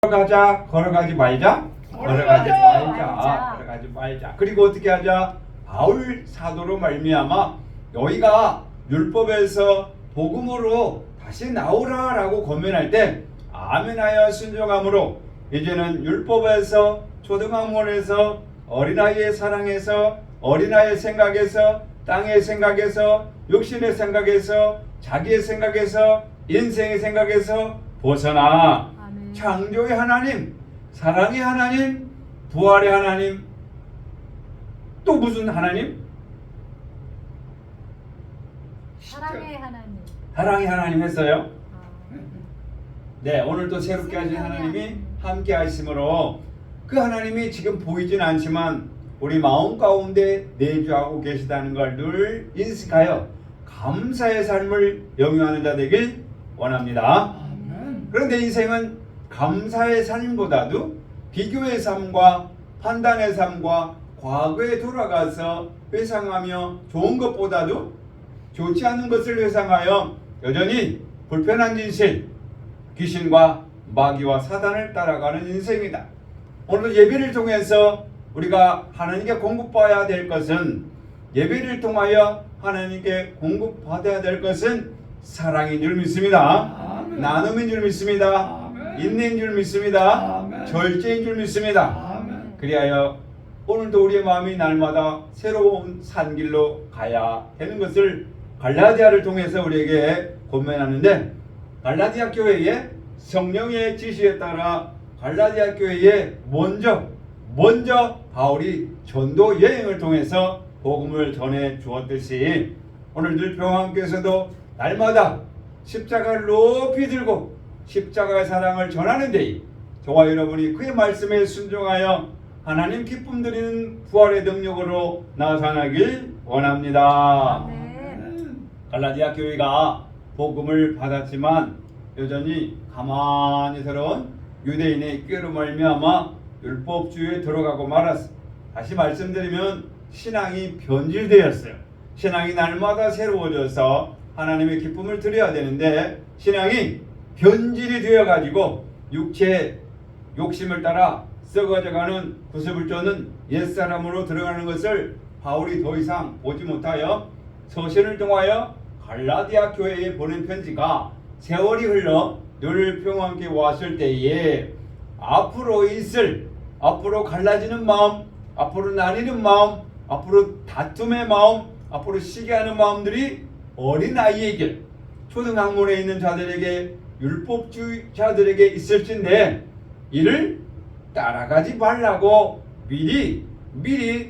걸어가자, 걸어가지 말자, 걸어가지 말자, 걸어가지 말자. 그리고 어떻게 하자? 바울 사도로 말미암아 너희가 율법에서 복음으로 다시 나오라라고 권면할 때 아멘하여 순종함으로 이제는 율법에서 초등학문에서 어린아이의 사랑에서 어린아이의 생각에서 땅의 생각에서 육신의 생각에서 자기의 생각에서 인생의 생각에서 벗어나 창조의 하나님, 사랑의 하나님, 부활의 하나님, 또 무슨 하나님? 사랑의 하나님. 사랑의 하나님 했어요. 네, 오늘도 새롭게 하신 하나님이 함께 하심으로 그 하나님이 지금 보이진 않지만 우리 마음 가운데 내주하고 계시다는 걸 늘 인식하여 감사의 삶을 영위하는 자 되길 원합니다. 그런데 인생은 감사의 삶보다도 비교의 삶과 판단의 삶과 과거에 돌아가서 회상하며 좋은 것보다도 좋지 않은 것을 회상하여 여전히 불편한 인생, 귀신과 마귀와 사단을 따라가는 인생이다. 오늘 예배를 통해서 우리가 하나님께 공급받아야 될 것은, 예배를 통하여 하나님께 공급받아야 될 것은 사랑인 줄 믿습니다. 나눔인 줄 믿습니다. 인내인 줄 믿습니다. 절제인 줄 믿습니다. 그리하여 오늘도 우리의 마음이 날마다 새로운 산길로 가야 되는 것을 갈라디아를 통해서 우리에게 권면하는데, 갈라디아 교회의 성령의 지시에 따라 갈라디아 교회에 먼저 바울이 전도 여행을 통해서 복음을 전해 주었듯이 오늘 늘 평안께서도 날마다 십자가를 높이 들고 십자가의 사랑을 전하는 데에 저와 여러분이 그의 말씀에 순종하여 하나님 기쁨 드리는 부활의 능력으로 나타나길 원합니다. 갈라디아 교회가 복음을 받았지만 여전히 가만히 서러운 유대인의 꾀로 말미암아 율법주의에 들어가고 말았어. 다시 말씀드리면 신앙이 변질되었어요. 신앙이 날마다 새로워져서 하나님의 기쁨을 드려야 되는데 신앙이 변질이 되어가지고 육체의 욕심을 따라 썩어져가는 구습을 쫓는 옛사람으로 들어가는 것을 바울이 더 이상 보지 못하여 서신을 통하여 갈라디아 교회에 보낸 편지가 세월이 흘러 늘 평안께 왔을 때에 앞으로 갈라지는 마음, 앞으로 나뉘는 마음, 앞으로 다툼의 마음, 앞으로 시기하는 마음들이 어린아이에게, 초등학문에 있는 자들에게, 율법주의자들에게 있을진데 이를 따라가지 말라고 미리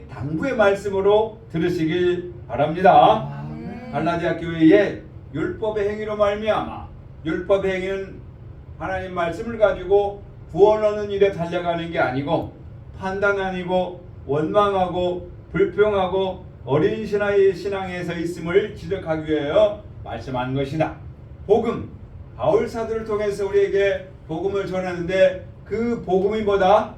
당부의 말씀으로 들으시길 바랍니다. 갈라디아 교회의 율법의 행위로 말미암아, 율법의 행위는 하나님 말씀을 가지고 구원 얻는 일에 달려가는 게 아니고 판단 아니고 원망하고 불평하고 어린 신하의 신앙에서 있음을 지적하기 위하여 말씀한 것이다. 복음, 바울 사도를 통해서 우리에게 복음을 전하는데 그 복음이 뭐다?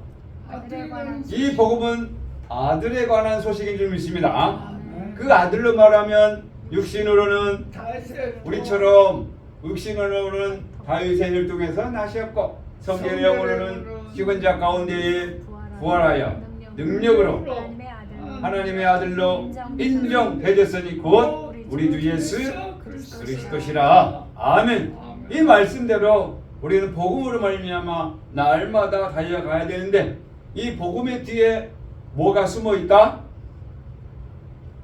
이 복음은 아들에 관한 소식인 줄 믿습니다. 그 아들로 말하면 육신으로는 우리처럼 육신으로는 다윗의 혈통에서 나셨고 성경의 영으로는 죽은 자 가운데에 부활하여 능력으로 하나님의 아들로 인정되셨으니 곧 우리 주 예수 그리스도시라. 아멘. 이 말씀대로 우리는 복음으로 말미암아 날마다 달려가야 되는데 이 복음의 뒤에 뭐가 숨어 있다?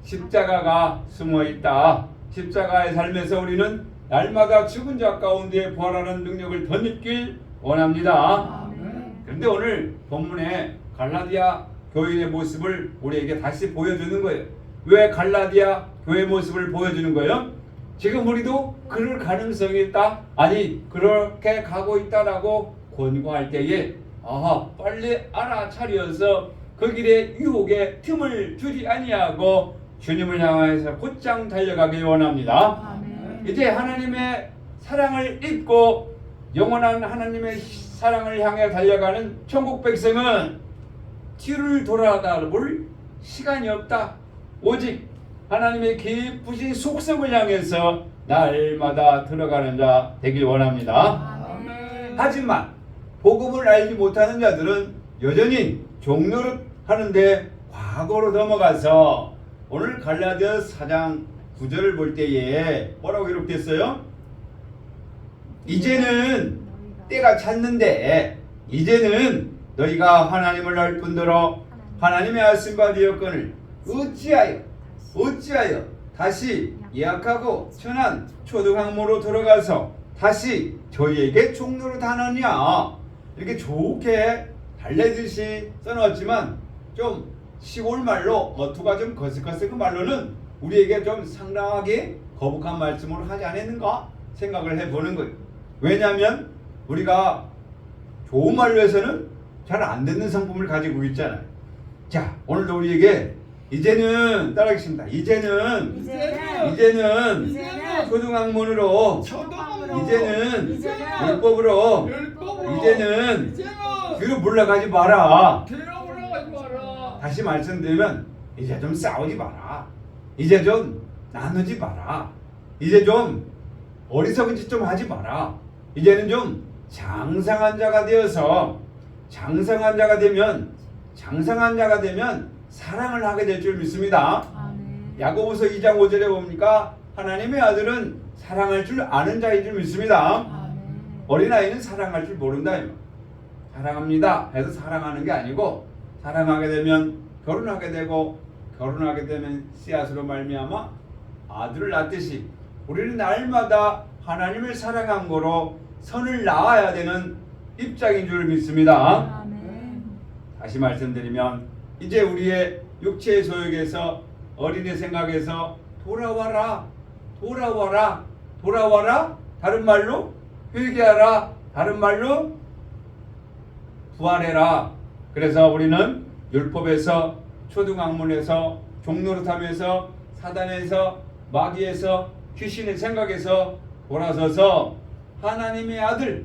십자가가 숨어 있다. 십자가의 삶에서 우리는 날마다 죽은 자 가운데 부활하는 능력을 덧입길 원합니다. 그런데 오늘 본문에 갈라디아 교회의 모습을 우리에게 다시 보여주는 거예요. 왜 갈라디아 교회 모습을 보여주는 거예요? 지금 우리도 그럴 가능성이 있다, 아니 그렇게 가고 있다라고 권고할 때에 빨리 알아차려서 그 길에 유혹에 틈을 주지 아니하고 주님을 향해서 곧장 달려가길 원합니다. 이제 하나님의 사랑을 입고 영원한 하나님의 사랑을 향해 달려가는 천국 백성은 뒤를 돌아볼 시간이 없다. 오직 하나님의 기쁘신 속성을 향해서 날마다 들어가는 자 되길 원합니다. 하지만 복음을 알지 못하는 자들은 여전히 종노릇 하는데 과거로 넘어가서 오늘 갈라디아 4장 9절을 볼 때에 뭐라고 기록됐어요? 이제는 때가 찼는데 이제는 너희가 하나님을 알 뿐더러 하나님의 하심과 되었거늘 어찌하여 다시 예약하고 천한 초등학모로 들어가서 다시 저희에게 종노릇 하느냐. 이렇게 좋게 달래듯이 써놓았지만 좀 시골 말로 어투가 좀 거슬거슬한 말로는 우리에게 좀 상당하게 거북한 말씀으로 하지 않았는가 생각을 해보는 거예요. 왜냐하면 우리가 좋은 말로 해서는 잘 안 듣는 성품을 가지고 있잖아요. 자, 오늘도 우리에게 이제는 따라하겠습니다. 이제는 초등학문으로 이제는 율법으로 이제는 뒤로 물러가지 마라. 다시 말씀드리면 이제 좀 싸우지 마라. 이제 좀 나누지 마라. 이제 좀 어리석은 짓 좀 하지 마라. 이제는 좀 장성한 자가 되어서 장성한 자가 되면 사랑을 하게 될 줄 믿습니다. 야고보서 2장 5절에 봅니까? 하나님의 아들은 사랑할 줄 아는 자인 줄 믿습니다. 어린아이는 사랑할 줄 모른다. 사랑합니다 해서 사랑하는 게 아니고 사랑하게 되면 결혼하게 되고 결혼하게 되면 씨앗으로 말미암아 아들을 낳듯이 우리는 날마다 하나님을 사랑한 거로 선을 낳아야 되는 입장인 줄 믿습니다. 다시 말씀드리면 이제 우리의 육체의 소욕에서 어린애 생각에서 돌아와라 다른 말로 회개하라 다른 말로 부활해라. 그래서 우리는 율법에서 초등학문에서 종노릇함에서 사단에서 마귀에서 귀신의 생각에서 돌아서서 하나님의 아들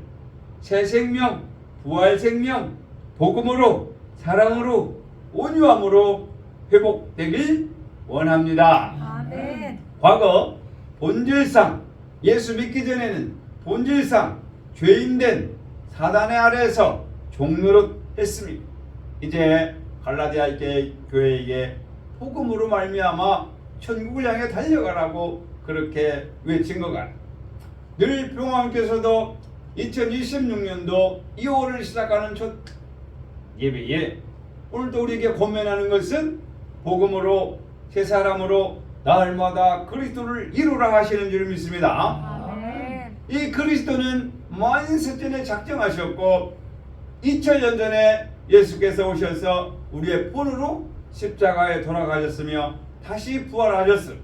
새 생명 부활 생명 복음으로 사랑으로 온유함으로 회복되길 원합니다. 아멘. 과거 본질상 예수 믿기 전에는 본질상 죄인된 사단의 아래에서 종노릇 했습니다. 이제 갈라디아 교회에게 복음으로 말미암아 천국을 향해 달려가라고 그렇게 외친 것 같아요. 늘 평화님께서도 2026년도 2월을 시작하는 첫 예배에 오늘도 우리에게 권면하는 것은 복음으로 새 사람으로 날마다 그리스도를 이루라 하시는 줄 믿습니다. 아멘. 이 그리스도는 만세전에 작정하셨고 2000년 전에 예수께서 오셔서 우리의 본으로 십자가에 돌아가셨으며 다시 부활하셨어요.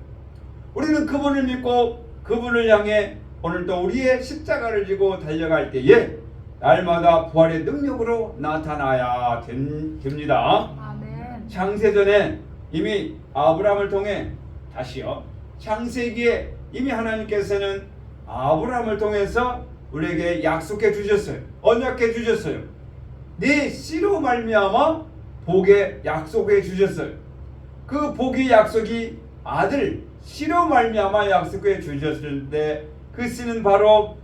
우리는 그분을 믿고 그분을 향해 오늘도 우리의 십자가를 지고 달려갈 때에 날마다 부활의 능력으로 나타나야 됩니다. 아멘. 창세전에 이미 아브라함을 통해 다시요. 창세기에 이미 하나님께서는 아브라함을 통해서 우리에게 약속해 주셨어요. 언약해 주셨어요. 네 씨로 말미암아 복의 약속해 주셨어요. 그 복의 약속이 아들 씨로 말미암아 약속해 주셨을 때 그 씨는 바로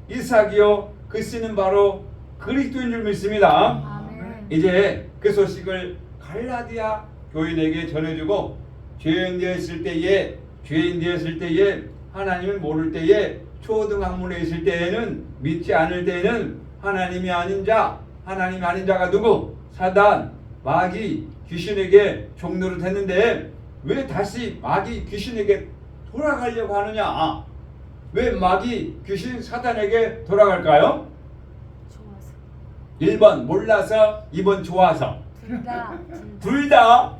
이삭이요 그 씨는 바로 그리스도인 줄 믿습니다. 아멘. 이제 그 소식을 갈라디아 교인에게 전해주고 죄인 되었을 때에 하나님을 모를 때에 초등학문에 있을 때에는 믿지 않을 때에는 하나님이 아닌 자가 누구? 사단, 마귀, 귀신에게 종노릇 했는데 왜 다시 마귀, 귀신에게 돌아가려고 하느냐? 왜 마귀, 귀신, 사단에게 돌아갈까요? 좋아서. 1번 몰라서 2번 좋아서. 둘 다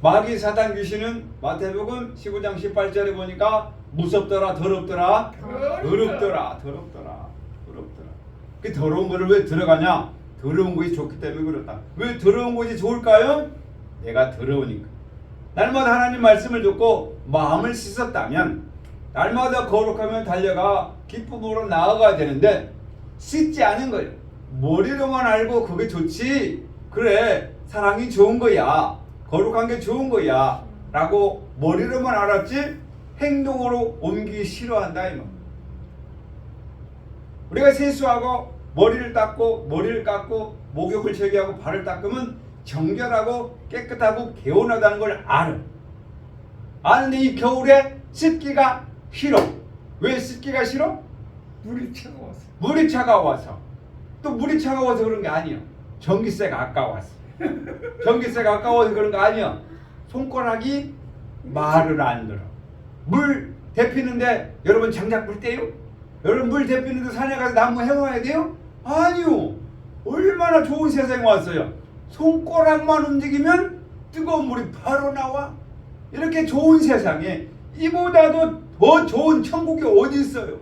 마귀, 사단, 귀신은 마태복음 15장 18절에 보니까 무섭더라 더럽더라. 그 더러운 거를 왜 들어가냐? 더러운 것이 좋기 때문에 그렇다. 왜 더러운 것이 좋을까요? 내가 더러우니까. 날마다 하나님 말씀을 듣고 마음을 씻었다면 날마다 거룩하면 달려가 기쁨으로 나아가야 되는데 씻지 않은 거예요. 머리로만 알고 그게 좋지. 그래 사랑이 좋은 거야. 거룩한 게 좋은 거야. 라고 머리로만 알았지 행동으로 옮기기 싫어한다 이 말. 우리가 세수하고 머리를 깎고 목욕을 제기하고 발을 닦으면 정결하고 깨끗하고 개운하다는 걸 알아. 아는데 이 겨울에 씻기가 싫어. 왜 씻기가 싫어? 물이 차가워서. 물이 차가워서. 또 물이 차가워서 그런 게 아니야. 전기세가 아까워서. 전기세가 아까워서 그런 거 아니야. 손가락이 말을 안 들어. 물 데피는데 여러분 장작 불 때요? 여러분 물 데피는데 산에 가서 나무 해와야 돼요? 아니요. 얼마나 좋은 세상에 왔어요. 손가락만 움직이면 뜨거운 물이 바로 나와. 이렇게 좋은 세상에 이보다도 더 좋은 천국이 어디 있어요?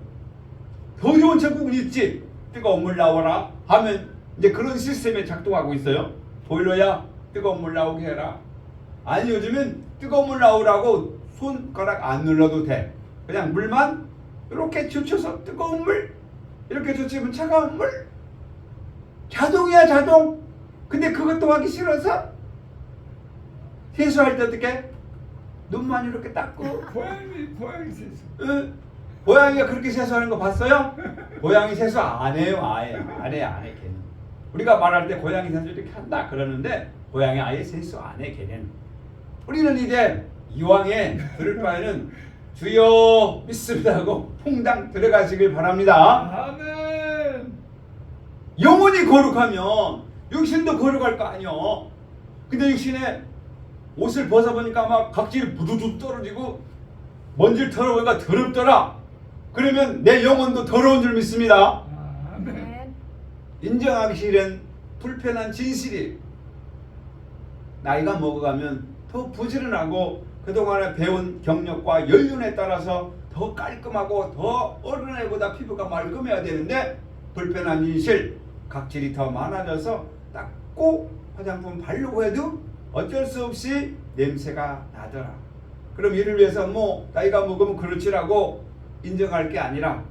더 좋은 천국은 있지. 뜨거운 물 나오라 하면 이제 그런 시스템에 작동하고 있어요. 보일러야 뜨거운 물 나오게 해라. 아니 요즘은 뜨거운 물 나오라고 손가락 안 눌러도 돼. 그냥 물만 이렇게 젖혀서 뜨거운 물 이렇게 젖히면 차가운 물 자동이야 자동. 근데 그것도 하기 싫어서 세수할 때 어떻게? 눈만 이렇게 닦고. 고양이 세수. 응? 고양이가 그렇게 세수하는 거 봤어요? 고양이 세수 안 해요. 아예 안 해 걔는. 우리가 말할 때 고양이 세수 이렇게 한다 그러는데 고양이 아예 세수 안 해 걔는. 우리는 이제 이왕에 들을 바에는 주여 믿습니다 하고 퐁당 들어가시길 바랍니다. 아멘. 영혼이 거룩하면 육신도 거룩할 거 아니요. 근데 육신에 옷을 벗어보니까 막 각질이 부두둑 떨어지고 먼지를 털어보니까 더럽더라. 그러면 내 영혼도 더러운 줄 믿습니다. 아멘. 아멘. 인정하기 싫은 불편한 진실이 나이가 먹어가면 더 부지런하고 그동안에 배운 경력과 연륜에 따라서 더 깔끔하고 더 어른애보다 피부가 말끔해야 되는데 불편한 진실 각질이 더 많아져서 닦고 화장품 바르고 해도 어쩔 수 없이 냄새가 나더라. 그럼 이를 위해서 뭐 나이가 먹으면 그렇지라고 인정할 게 아니라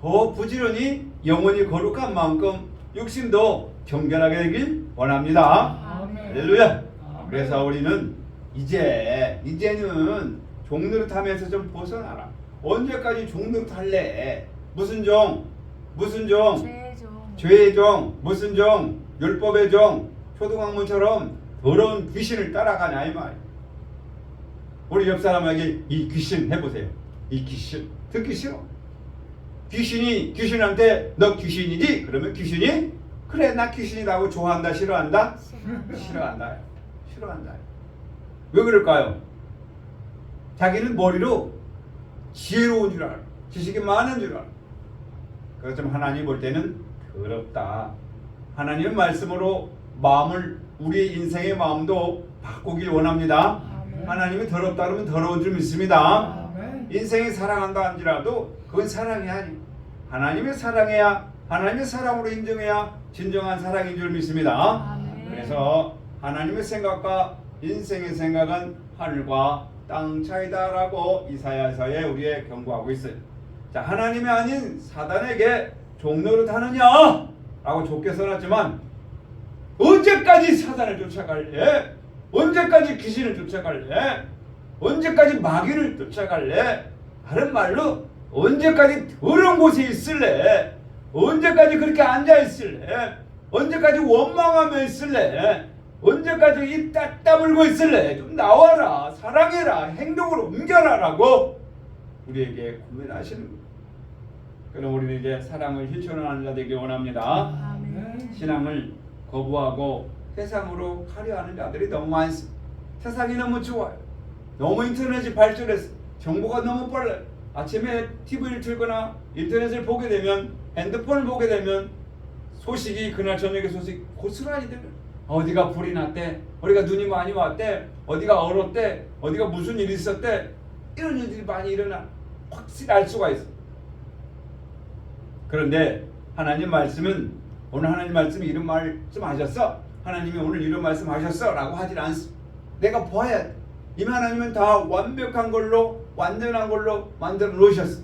더 부지런히 영혼이 거룩한 만큼 육신도 정결하게 되길 원합니다. 아멘. 할렐루야. 아멘. 그래서 우리는 이제는 종노릇하면서 좀 벗어나라. 언제까지 종노릇할래? 무슨 종? 죄의 종. 죄의 종. 무슨 종? 율법의 종. 초등학문처럼 더러운 귀신을 따라가냐 이 말. 우리 옆 사람에게 이 귀신 해보세요. 이 귀신 듣기 싫어. 귀신한테 너 귀신이지? 그러면 귀신이 그래 나 귀신이라고 좋아한다 싫어한다? 싫어한다. 왜 그럴까요? 자기는 머리로 지혜로운 줄 알아. 지식이 많은 줄 알아. 그래서 좀 하나님 볼 때는 더럽다. 하나님의 말씀으로 마음을 우리의 인생의 마음도 바꾸길 원합니다. 아멘. 하나님이 더럽다 그러면 더러운 줄 믿습니다. 아멘. 인생이 사랑한다 한지라도 그건 사랑이 아니고 하나님의 사랑해야 하나님의 사랑으로 인정해야 진정한 사랑인 줄 믿습니다. 아멘. 그래서 하나님의 생각과 인생의 생각은 하늘과 땅 차이다라고 이사야서에 우리에 경고하고 있어요. 자, 하나님이 아닌 사단에게 종노릇 하느냐? 라고 좋게 써놨지만 언제까지 사단을 쫓아갈래? 언제까지 귀신을 쫓아갈래? 언제까지 마귀를 쫓아갈래? 다른 말로 언제까지 더러운 곳에 있을래? 언제까지 그렇게 앉아있을래? 언제까지 원망하며 있을래? 언제까지 입 딱 다물고 있을래? 좀 나와라. 사랑해라. 행동으로 옮겨라라고 우리에게 고민하시는 거예요. 그럼 우리는 이제 사랑을 실천하는 자 되기 원합니다. 아멘. 신앙을 거부하고 세상으로 가려 하는 자들이 너무 많습니다. 세상이 너무 좋아요. 너무 인터넷이 발전해서 정보가 너무 빨라요. 아침에 TV를 틀거나 인터넷을 보게 되면 핸드폰을 보게 되면 소식이 그날 저녁에 소식 고스란히 들려요. 어디가 불이 났대, 어디가 눈이 많이 왔대, 어디가 얼었대, 어디가 무슨 일이 있었대, 이런 일들이 많이 일어나 확실히 알 수가 있어. 그런데 하나님 말씀은 오늘 하나님 말씀이 이런 말씀 하셨어, 하나님이 오늘 이런 말씀 하셨어 라고 하질 않습니다. 내가 봐야 돼. 이미 하나님은 다 완벽한 걸로 완전한 걸로 만들어 놓으셨어.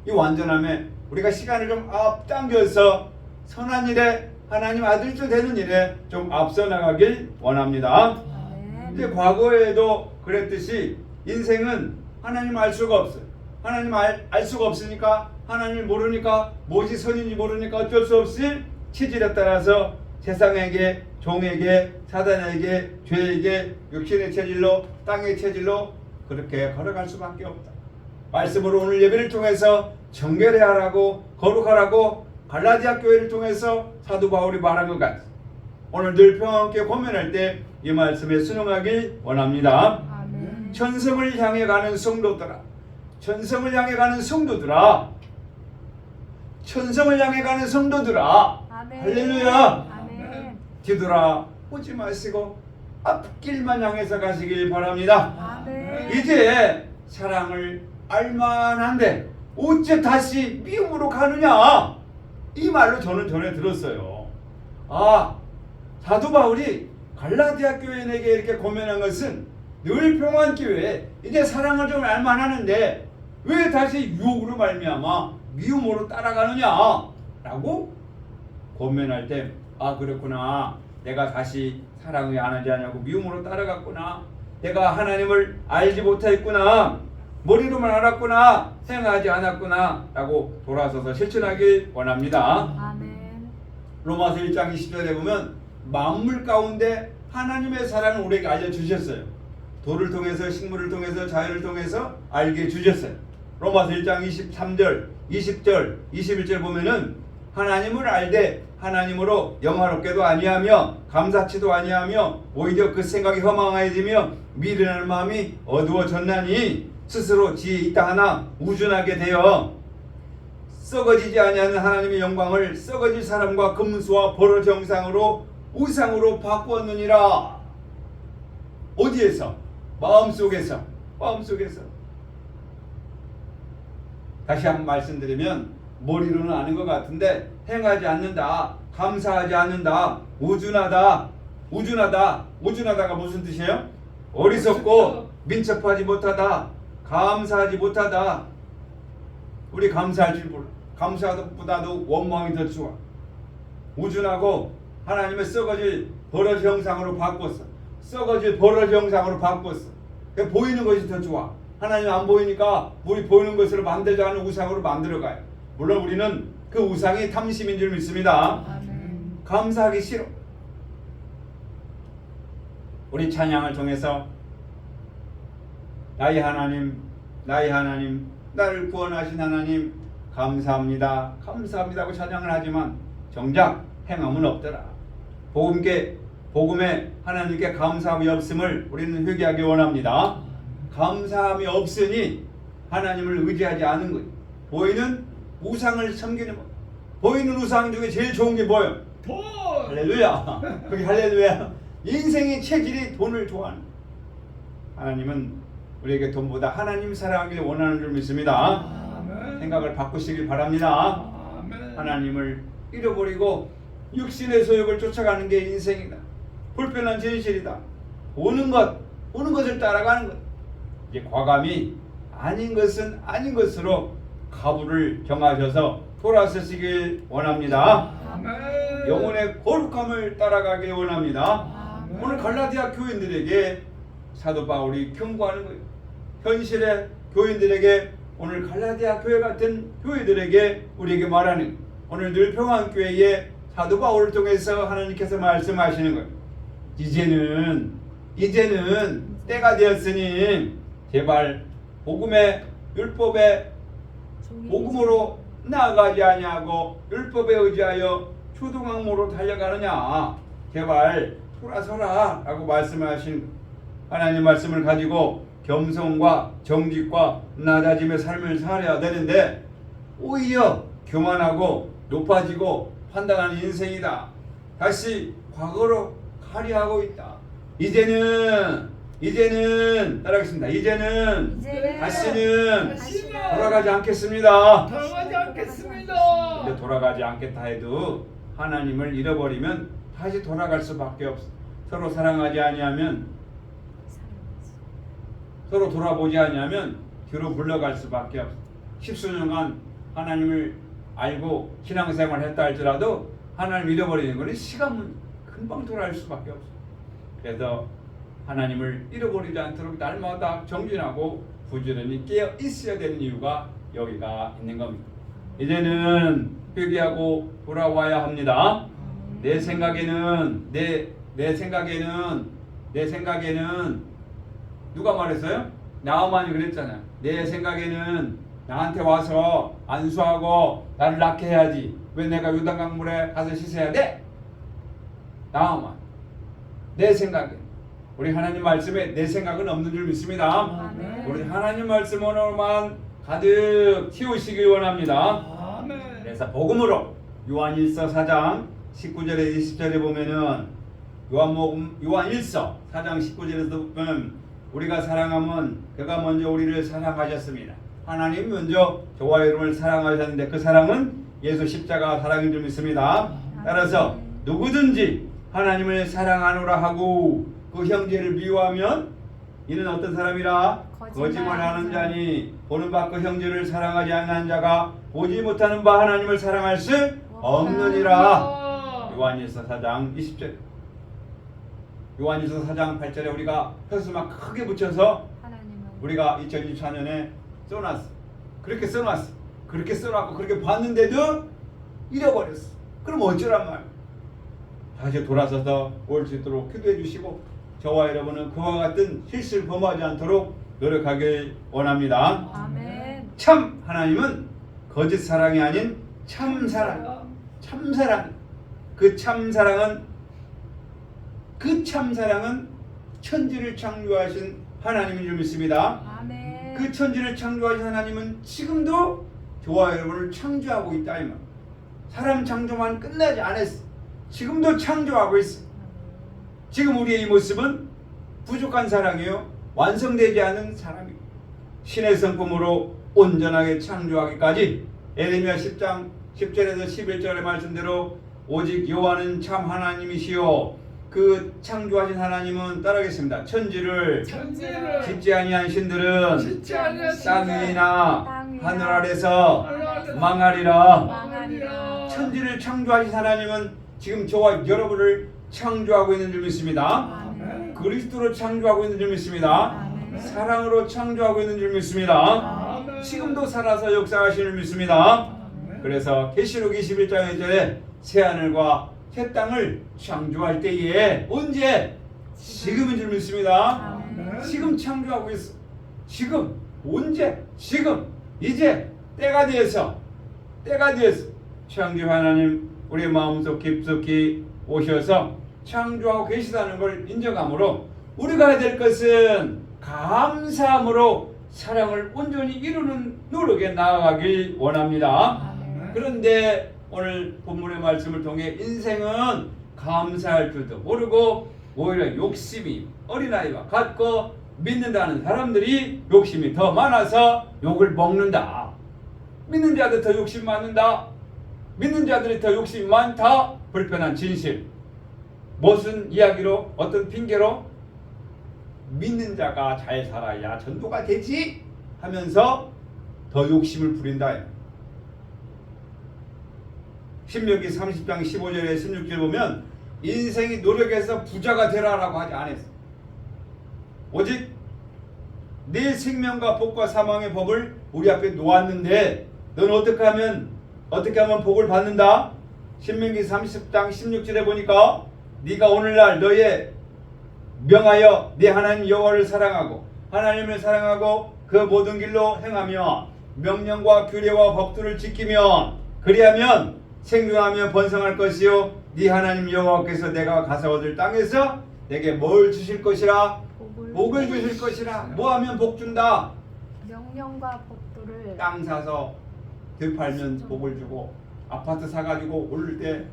이 완전함에 우리가 시간을 좀 앞당겨서 선한 일에 하나님 아들들 되는 일에 좀 앞서 나가길 원합니다. 아멘. 이제 과거에도 그랬듯이 인생은 하나님 알 수가 없어요. 하나님 알 수가 없으니까 하나님을 모르니까 뭐지 선인지 모르니까 어쩔 수 없이 체질에 따라서 세상에게, 종에게, 사단에게, 죄에게, 육신의 체질로, 땅의 체질로 그렇게 걸어갈 수밖에 없다. 말씀으로 오늘 예배를 통해서 정결해야 하라고, 거룩하라고 갈라디아 교회를 통해서 사도 바울이 말한 것 같아. 오늘 늘 평안께 고면할 때 이 말씀에 순응하길 원합니다. 아멘. 천성을 향해 가는 성도들아, 천성을 향해 가는 성도들아, 천성을 향해 가는 성도들아, 아멘. 할렐루야. 아멘. 뒤돌아 보지 마시고 앞길만 향해서 가시길 바랍니다. 아멘. 이제 사랑을 알만한데 어째 다시 미움으로 가느냐, 이 말로 저는 전에 들었어요. 아, 사도 바울이 갈라디아 교인에게 이렇게 고면한 것은 늘 평안교회에 이제 사랑을 좀 알만하는데 왜 다시 유혹으로 말미암아 미움으로 따라가느냐 라고 고면할 때, 아 그렇구나, 내가 다시 사랑을 안 하지 않냐고 미움으로 따라갔구나, 내가 하나님을 알지 못했구나, 머리로만 알았구나, 생각하지 않았구나 라고 돌아서서 실천하길 원합니다. 아멘. 로마서 1장 20절에 보면 만물 가운데 하나님의 사랑을 우리에게 알려주셨어요. 돌을 통해서, 식물을 통해서, 자연을 통해서 알게 주셨어요. 로마서 1장 23절, 20절, 21절 보면은 하나님을 알되 하나님으로 영화롭게도 아니하며 감사치도 아니하며 오히려 그 생각이 허망하여지며 미련한 마음이 어두워졌나니 스스로 지혜 있다 하나 우준하게 되어 썩어지지 아니하는 하나님의 영광을 썩어질 사람과 금수와 버러지 형상으로 우상으로 바꾸었느니라. 어디에서? 마음속에서. 마음속에서. 다시 한번 말씀드리면 머리로는 아는 것 같은데 행하지 않는다, 감사하지 않는다, 우준하다. 우준하다가 무슨 뜻이에요? 어리석고 민첩하지 못하다, 감사하지 못하다. 우리 감사할 줄 몰라. 감사보다도 원망이 더 좋아. 우준하고 하나님의 썩어질 버러지 형상으로 바꿨어. 썩어질 버러지 형상으로 바꿨어. 보이는 것이 더 좋아. 하나님 안 보이니까 우리 보이는 것으로 만들자 하는 우상으로 만들어가요. 물론 우리는 그 우상이 탐심인 줄 믿습니다. 아멘. 감사하기 싫어. 우리 찬양을 통해서 나의 하나님, 나의 하나님, 나를 구원하신 하나님 감사합니다, 감사합니다고 찬양을 하지만 정작 행함은 없더라. 복음에 하나님께 감사함이 없음을 우리는 회개하기 원합니다. 감사함이 없으니 하나님을 의지하지 않은 거예요. 보이는 우상을 섬기는 거. 보이는 우상 중에 제일 좋은 게 뭐예요? 돈. 할렐루야. 거기 할렐루야. 인생의 체질이 돈을 좋아하는 거예요. 하나님은 우리에게 돈보다 하나님 사랑하기를 원하는 줄 믿습니다. 아멘. 생각을 바꾸시길 바랍니다. 아멘. 하나님을 잃어버리고 육신의 소욕을 쫓아가는 게 인생이다. 불편한 진실이다. 오는 것을 따라가는 것. 이제 과감히 아닌 것은 아닌 것으로 가부를 정하셔서 돌아서시길 원합니다. 아멘. 영혼의 거룩함을 따라가길 원합니다. 아멘. 오늘 갈라디아 교인들에게 사도 바울이 경고하는 거예요. 현실의 교인들에게, 오늘 갈라디아 교회 같은 교회들에게 우리에게 말하는, 오늘 늘 평안교회에 사도 바울을 통해서 하나님께서 말씀하시는 거예요. 이제는 때가 되었으니 제발 복음의 율법의 복음으로 나아가지 아니하고 율법에 의지하여 초등학모로 달려가느냐, 제발 돌아서라 라고 말씀하신 하나님 말씀을 가지고 겸손과 정직과 낮아짐의 삶을 살아야 되는데 오히려 교만하고 높아지고 판단하는 인생이다. 다시 과거로 가려하고 있다. 이제는 따라하겠습니다. 이제는 다시는 돌아가지 않겠습니다. 돌아가지 않겠습니다. 근데 돌아가지 않겠다 해도 하나님을 잃어버리면 다시 돌아갈 수밖에 없어. 서로 사랑하지 아니하면, 서로 돌아보지 아니하면 뒤로 물러갈 수밖에 없어. 십수년간 하나님을 알고 신앙생활을 했다 할지라도 하나님을 잃어버리는 것은 시간은 금방 돌아갈 수밖에 없어. 그래서 하나님을 잃어버리지 않도록 날마다 정진하고 부지런히 깨어 있어야 되는 이유가 여기가 있는 겁니다. 이제는 회개하고 돌아와야 합니다. 내 생각에는 누가 말했어요? 나아만이 그랬잖아요. 내 생각에는 나한테 와서 안수하고 나를 낫게 해야지. 왜 내가 요단강물에 가서 씻어야 돼? 나아만. 내 생각에. 우리 하나님 말씀에 내 생각은 없는 줄 믿습니다. 아멘. 우리 하나님 말씀으로만 가득 채우시길 원합니다. 아멘. 그래서 복음으로 요한일서 4장 19절에 20절에 보면은 요한일서 4장 19절에서 보면 우리가 사랑하면 그가 먼저 우리를 사랑하셨습니다. 하나님 먼저 저와 여러분을 사랑하셨는데 그 사랑은 예수 십자가 사랑인 줄 믿습니다. 따라서 누구든지 하나님을 사랑하노라 하고 그 형제를 미워하면 이는 어떤 사람이라? 거짓말하는 자니 보는 바 그 형제를 사랑하지 않는 자가 보지 못하는 바 하나님을 사랑할 수 없느니라. 요한일서 4장 20절. 요한일서 4장 8절에 우리가 표수만 크게 붙여서 하나님은 우리가 2024년에 써놨어. 그렇게 써놨어. 그렇게 써놨고 그렇게 봤는데도 잃어버렸어. 그럼 어쩌란 말? 다시 돌아서서 올 수 있도록 기도해 주시고 저와 여러분은 그와 같은 실수를 범하지 않도록 노력하길 원합니다. 아멘. 참 하나님은 거짓 사랑이 아닌 참 사랑. 참 사랑. 그 참 사랑은 천지를 창조하신 하나님인 줄 믿습니다. 아멘. 그 천지를 창조하신 하나님은 지금도 저와 여러분을 창조하고 있다 이 말. 사람 창조만 끝나지 않았어. 지금도 창조하고 있어. 지금 우리의 이 모습은 부족한 사랑이요 완성되지 않은 사랑이요 신의 성품으로 온전하게 창조하기까지 에레미야 10장 10절에서 11절의 말씀대로 오직 여호와는 참 하나님이시요 그 창조하신 하나님은 따르겠습니다. 천지를 짓지 아니한 신들은 땅 위나 하늘 아래서 망하리라. 천지를 창조하신 하나님은 지금 저와 여러분을 창조하고 있는 줄 믿습니다. 아멘. 그리스도로 창조하고 있는 줄 믿습니다. 아멘. 사랑으로 창조하고 있는 줄 믿습니다. 지금도 살아서 역사하시는 줄 믿습니다. 그래서 계시록 21장 1절에 새하늘과 새 땅을 창조할 때에 언제? 지금인 줄 믿습니다. 아멘. 지금 창조하고 있어. 지금 언제? 지금 이제 때가 되어서 창조 하나님 우리 마음속 깊숙이 오셔서 창조하고 계시다는 걸 인정함으로 우리가 해야 될 것은 감사함으로 사랑을 온전히 이루는 노력에 나아가길 원합니다. 아멘. 그런데 오늘 본문의 말씀을 통해 인생은 감사할 줄도 모르고 오히려 욕심이 어린아이와 같고 믿는다는 사람들이 욕심이 더 많아서 욕을 먹는다. 믿는 자들 더 욕심 많는다. 믿는 자들이 더 욕심이 많다. 불편한 진실. 무슨 이야기로 어떤 핑계로 믿는 자가 잘 살아야 전도가 되지 하면서 더 욕심을 부린다. 신명기 30장 15절에 16절 보면 인생이 노력해서 부자가 되라라고 하지 않았어. 오직 내 생명과 복과 사망의 법을 우리 앞에 놓았는데 넌 어떻게 하면 복을 받는다? 신명기 30장 16절에 보니까 네가 오늘날 너의 명하여 네 하나님 여호와를 사랑하고 하나님을 사랑하고 그 모든 길로 행하며 명령과 규례와 법도를 지키면 그리하면 생존하며 번성할 것이요 네 하나님 여호와께서 내가 가서 얻을 땅에서 내게 뭘 주실 것이라? 복을 주실 것이라. 뭐 하면 복 준다? 명령과 법도를 땅 사서 되팔면 복을 주고 아파트 사가지고 오를 때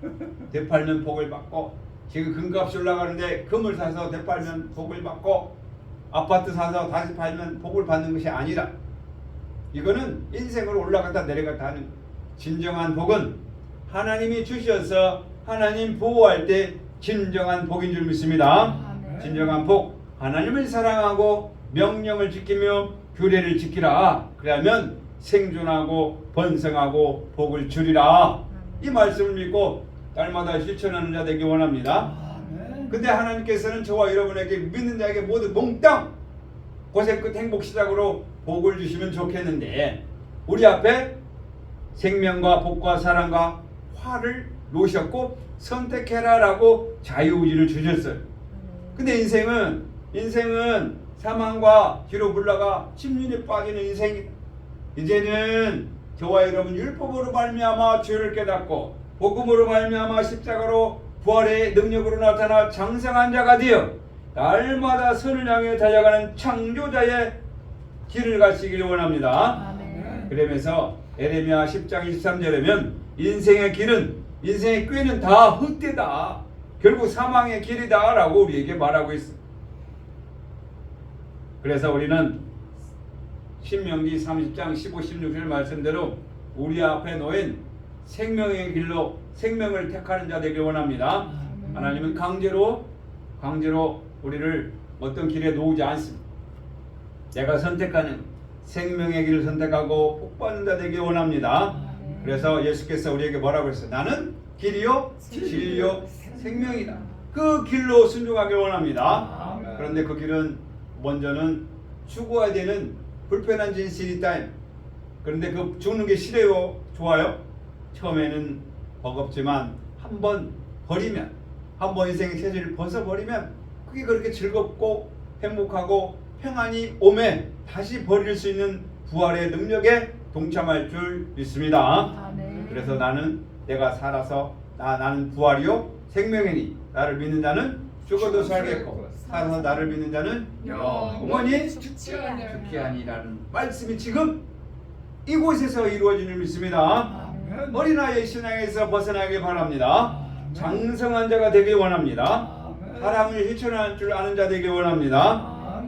되팔면 복을 받고 지금 금값이 올라가는데 금을 사서 되팔면 복을 받고 아파트 사서 다시 팔면 복을 받는 것이 아니라 이거는 인생으로 올라갔다 내려갔다 하는 진정한 복은 하나님이 주셔서 하나님 보호할 때 진정한 복인 줄 믿습니다. 아멘. 진정한 복 하나님을 사랑하고 명령을 지키며 규례를 지키라. 그러면 생존하고 번성하고 복을 주리라. 이 말씀을 믿고 날마다 실천하는 자 되기 원합니다. 근데 하나님께서는 저와 여러분에게 믿는 자에게 모두 몽땅 고생 끝 행복 시작으로 복을 주시면 좋겠는데 우리 앞에 생명과 복과 사랑과 화를 놓으셨고 선택해라라고 자유의지를 주셨어요. 근데 인생은 사망과 뒤로 물러가 침륜에 빠지는 인생이다. 이제는 저와 여러분 율법으로 말미암아 죄를 깨닫고 복음으로 말미암아 십자가로 부활의 능력으로 나타나 장성한 자가 되어 날마다 선을 향해 달려가는 창조자의 길을 가시길 원합니다. 아멘. 그러면서 에레미야 10장 23절에면 인생의 꾀는 다 헛되다. 결국 사망의 길이다 라고 우리에게 말하고 있습니다. 그래서 우리는 신명기 30장 15, 16절 말씀대로 우리 앞에 놓인 생명의 길로 생명을 택하는 자 되길 원합니다. 하나님은 강제로 우리를 어떤 길에 놓지 않습니다. 내가 선택하는 생명의 길을 선택하고 복받는 자 되길 원합니다. 그래서 예수께서 우리에게 뭐라고 했어요? 나는 길이요 진리요 생명이다. 그 길로 순종하길 원합니다. 그런데 그 길은 먼저는 죽어야 되는 불편한 진실이 있다. 그런데 그 죽는 게 싫어요? 좋아요? 처음에는 버겁지만 한번 인생의 체질을 벗어버리면 그게 그렇게 즐겁고 행복하고 평안이 오매 다시 버릴 수 있는 부활의 능력에 동참할 줄 믿습니다. 아멘. 그래서 내가 살아서 나는 부활이요 생명이니 나를 믿는 자는 죽어도 살겠고 살아서 나를 믿는 자는 영원히 죽지 죽게 하니라는 말씀이 지금 이곳에서 이루어지는 줄 믿습니다. 어린아이의 신앙에서 벗어나길 바랍니다. 장성한 자가 되길 원합니다. 사랑을 실천할 줄 아는 자 되길 원합니다.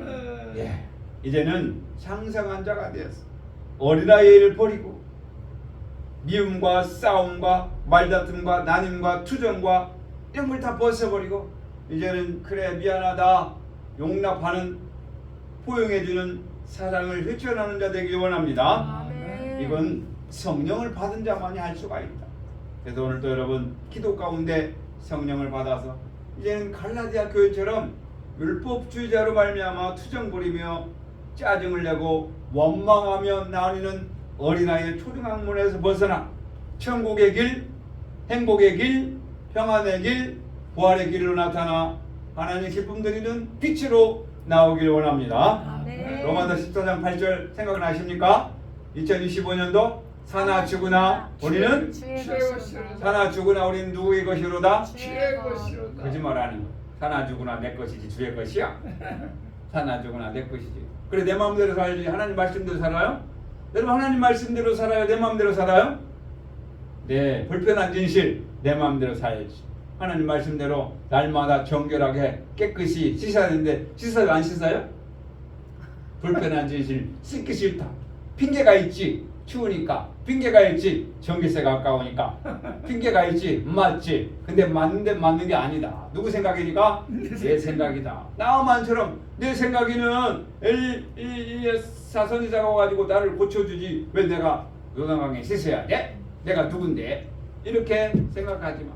예, 이제는 장성한 자가 되었어. 어린아이를 버리고 미움과 싸움과 말다툼과 나눔과 투정과 이런 걸 다 벗어버리고 이제는 그래 미안하다 용납하는 포용해주는 사랑을 실천하는 자 되길 원합니다. 아멘. 이건 성령을 받은 자만이 할 수가 있다. 그래서 오늘도 여러분 기도 가운데 성령을 받아서 이제는 갈라디아 교회처럼 율법주의자로 말미암아 투정 부리며 짜증을 내고 원망하며 나뉘는 어린아이의 초등학문에서 벗어나 천국의 길, 행복의 길, 평안의 길, 부활의 길로 나타나 하나님 기쁨 드리는 빛으로 나오길 원합니다. 아멘. 로마서 14장 8절 생각나십니까? 2025년도 사나 죽으나 우리는 주의 것이로다. 사나 죽으나 우리는 누구의 것이로다? 주의 것이로다. 거짓말하는 거. 사나 죽으나 내 것이지 주의 것이야. 사나 죽으나 내 것이지. 그래 내 마음대로 살지 하나님 말씀대로 살아요? 여러분 하나님 말씀대로 살아요? 내 마음대로 살아요? 네, 불편한 진실 내 마음대로 살지. 하나님 말씀대로 날마다 정결하게 깨끗이 씻어야 되는데 씻어요 안 씻어요? 불편한 진실 씻기 싫다. 핑계가 있지. 추우니까 핑계가 있지. 전기세가 아까우니까 핑계가 있지. 맞지. 근데 맞는 게 아니다. 누구 생각이니까? 내 생각이다. 나만처럼 내 생각에는 사선이자가 가지고 나를 고쳐주지 왜 내가 요단강에 씻어야 돼? 내가 누군데? 이렇게 생각하지 마.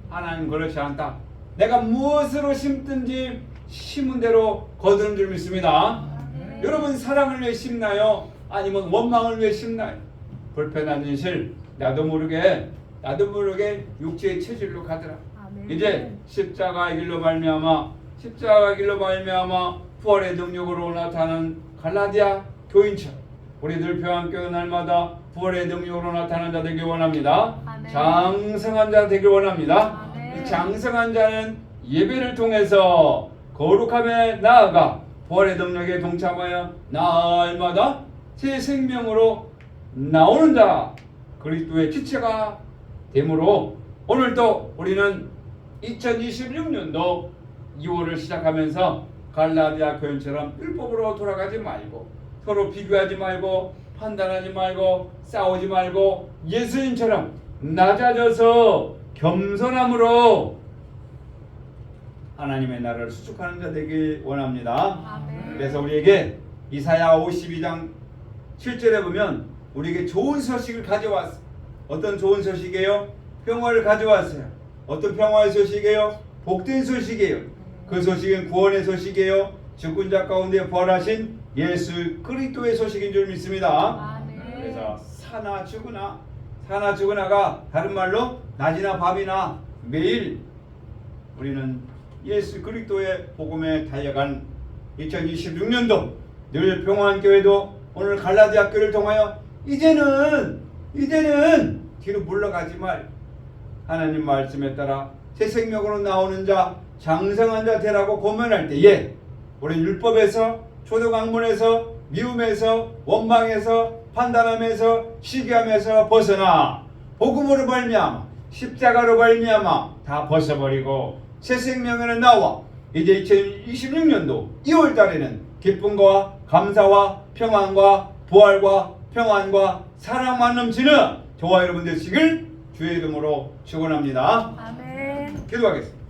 하나님 그렇지 않다. 내가 무엇으로 심든지 심은 대로 거두는 줄 믿습니다. 여러분 사랑을 왜 심나요? 아니면 원망을 왜 심나요? 불편한 진실 나도 모르게 육체의 체질로 가더라. 아멘. 이제 십자가의 길로 말미암아 부활의 능력으로 나타나는 갈라디아 교인처럼 우리들 평안교회 날마다 부활의 능력으로 나타나는 자 되길 원합니다. 아멘. 장성한 자 되길 원합니다. 아멘. 이 장성한 자는 예배를 통해서 거룩함에 나아가 부활의 능력에 동참하여 날마다 새 생명으로 나오는 자 그리스도의 지체가 되므로 오늘도 우리는 2026년도 2월을 시작하면서 갈라디아 교인처럼 율법으로 돌아가지 말고 서로 비교하지 말고 판단하지 말고 싸우지 말고 예수님처럼 낮아져서 겸손함으로 하나님의 나라를 수축하는 자 되길 원합니다. 아멘. 그래서 우리에게 이사야 52장 7절에 보면 우리에게 좋은 소식을 가져왔어. 어떤 좋은 소식이에요? 평화를 가져왔어요. 어떤 평화의 소식이에요? 복된 소식이에요. 그 소식은 구원의 소식이에요. 죽은 자 가운데 부활하신 예수 그리스도의 소식인 줄 믿습니다. 아멘. 그래서 사나 죽으나 사나 죽으나가 다른 말로 낮이나 밤이나 매일 우리는 예수 그리스도의 복음에 달려간 2026년도 늘 평화교회도 오늘 갈라디아 교회를 통하여 이제는 뒤로 물러가지 말 하나님 말씀에 따라 새 생명으로 나오는 자 장성한 자 되라고 고면할 때에 우리 율법에서 초도강문에서 미움에서 원망에서 판단함에서 시기함에서 벗어나 복음으로 말미암아 십자가로 말미암아 다 벗어버리고 새 생명으로 나와 이제 2026년도 2월 달에는 기쁨과 감사와 평안과 부활과 평안과 사랑만 넘치는 저와 여러분 되시길 주의 이름으로 축원합니다. 아멘. 기도하겠습니다.